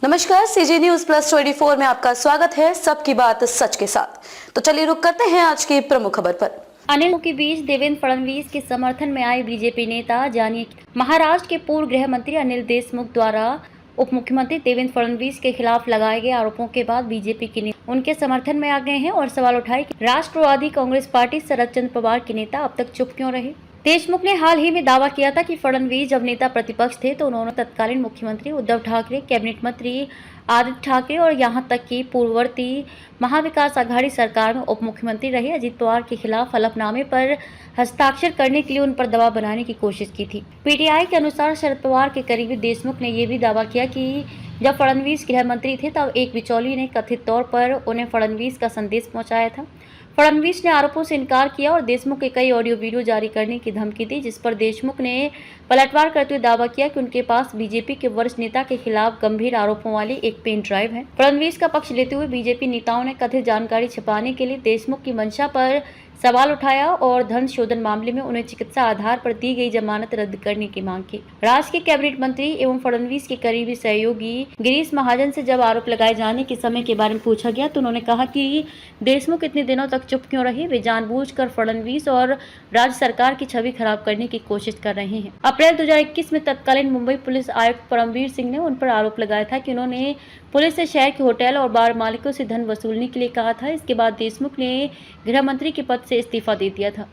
नमस्कार, CG news plus 24 में आपका स्वागत है। सबकी बात सच के साथ। तो चलिए रुक करते हैं आज की प्रमुख खबर पर। अनिल के बीच देवेंद्र फडणवीस के समर्थन में आए बीजेपी नेता। जानिए, महाराष्ट्र के पूर्व गृह मंत्री अनिल देशमुख द्वारा उप मुख्यमंत्री देवेंद्र फडणवीस के खिलाफ लगाए गए आरोपों के बाद बीजेपी के नेता उनके समर्थन में आ गए हैं और सवाल उठाए कि राष्ट्रवादी कांग्रेस पार्टी शरद चंद्र पवार के नेता अब तक चुप क्यों रहे। देशमुख ने हाल ही में दावा किया था कि फडणवीस जब नेता प्रतिपक्ष थे तो उन्होंने तत्कालीन मुख्यमंत्री उद्धव ठाकरे, कैबिनेट मंत्री आदित्य ठाकरे और यहां तक कि पूर्ववर्ती महाविकास आघाड़ी सरकार में उप मुख्यमंत्री रहे अजित पवार के खिलाफ हलफनामे पर हस्ताक्षर करने के लिए उन पर दबाव बनाने की कोशिश की थी। पीटीआई के अनुसार शरद पवार के करीबी देशमुख ने यह भी दावा किया कि जब फडणवीस गृह मंत्री थे तब एक बिचौलिए ने कथित तौर पर उन्हें फडणवीस का संदेश पहुंचाया था। फडणवीस ने आरोपों से इनकार किया और देशमुख के कई ऑडियो वीडियो जारी करने की धमकी दी, जिस पर देशमुख ने पलटवार करते हुए दावा किया कि उनके पास बीजेपी के वरिष्ठ नेता के खिलाफ गंभीर आरोपों वाली एक पेन ड्राइव है। फडणवीस का पक्ष लेते हुए बीजेपी नेताओं ने कथित जानकारी छिपाने के लिए देशमुख की मंशा पर सवाल उठाया और धन शोधन मामले में उन्हें चिकित्सा आधार पर दी गई जमानत रद्द करने की मांग की। राज्य के कैबिनेट मंत्री एवं फडणवीस के करीबी सहयोगी गिरीश महाजन से जब आरोप लगाए जाने के समय के बारे में पूछा गया तो उन्होंने कहा कि देशमुख इतने दिनों तक चुप क्यों रहे। वे जानबूझकर फडणवीस और राज्य सरकार की छवि खराब करने की कोशिश कर रहे हैं। अप्रैल 2021 में तत्कालीन मुंबई पुलिस आयुक्त परमवीर सिंह ने उन पर आरोप लगाया था कि उन्होंने पुलिस से शहर के होटल और बार मालिकों से धन वसूलने के लिए कहा था। इसके बाद देशमुख ने गृह मंत्री के पद से इस्तीफा दे दिया था।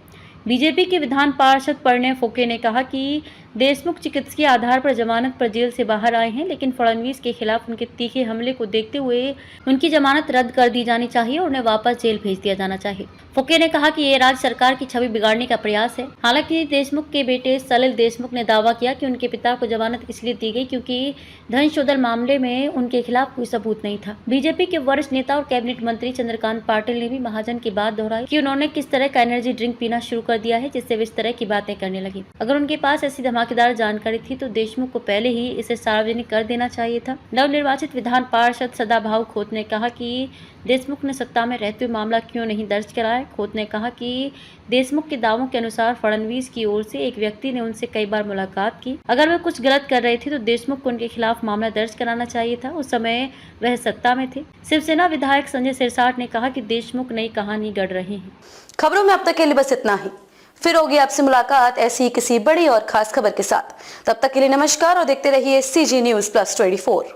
बीजेपी के विधान पार्षद प्रणय फुके ने कहा कि देशमुख चिकित्सकीय आधार पर जमानत पर जेल से बाहर आए हैं, लेकिन फडणवीस के खिलाफ उनके तीखे हमले को देखते हुए उनकी जमानत रद्द कर दी जानी चाहिए और उन्हें वापस जेल भेज दिया जाना चाहिए। फुके ने कहा कि ये राज्य सरकार की छवि बिगाड़ने का प्रयास है। हालांकि देशमुख के बेटे सलिल देशमुख ने दावा किया कि उनके पिता को जमानत इसलिए दी गई क्योंकि धन शोधन मामले में उनके खिलाफ कोई सबूत नहीं था। बीजेपी के वरिष्ठ नेता और कैबिनेट मंत्री चंद्रकांत पाटिल ने भी महाजन की बात दोहराई कि उन्होंने किस तरह का एनर्जी ड्रिंक पीना शुरू कर दिया है जिससे वे इस तरह की बातें करने लगी। अगर उनके पास ऐसी धमाकेदार जानकारी थी तो देशमुख को पहले ही इसे सार्वजनिक कर देना चाहिए था। नवनिर्वाचित विधान पार्षद सदाभाऊ खोत ने कहा कि देशमुख ने सत्ता में रहते हुए मामला क्यों नहीं दर्ज कराया। खोत ने कहा कि देशमुख के दावों के अनुसार फडणवीस की ओर से एक व्यक्ति ने उनसे कई बार मुलाकात की। अगर वे कुछ गलत कर रहे थे तो देशमुख को उनके खिलाफ मामला दर्ज कराना चाहिए था। उस समय वह सत्ता में थे। शिवसेना विधायक संजय सिरसाट ने कहा कि देशमुख नई कहानी गढ़ रहे हैं। खबरों में अब तक के लिए बस इतना ही। फिर होगी आपसे मुलाकात ऐसी किसी बड़ी और खास खबर के साथ। तब तक के लिए नमस्कार और देखते रहिए सीजी न्यूज प्लस 24।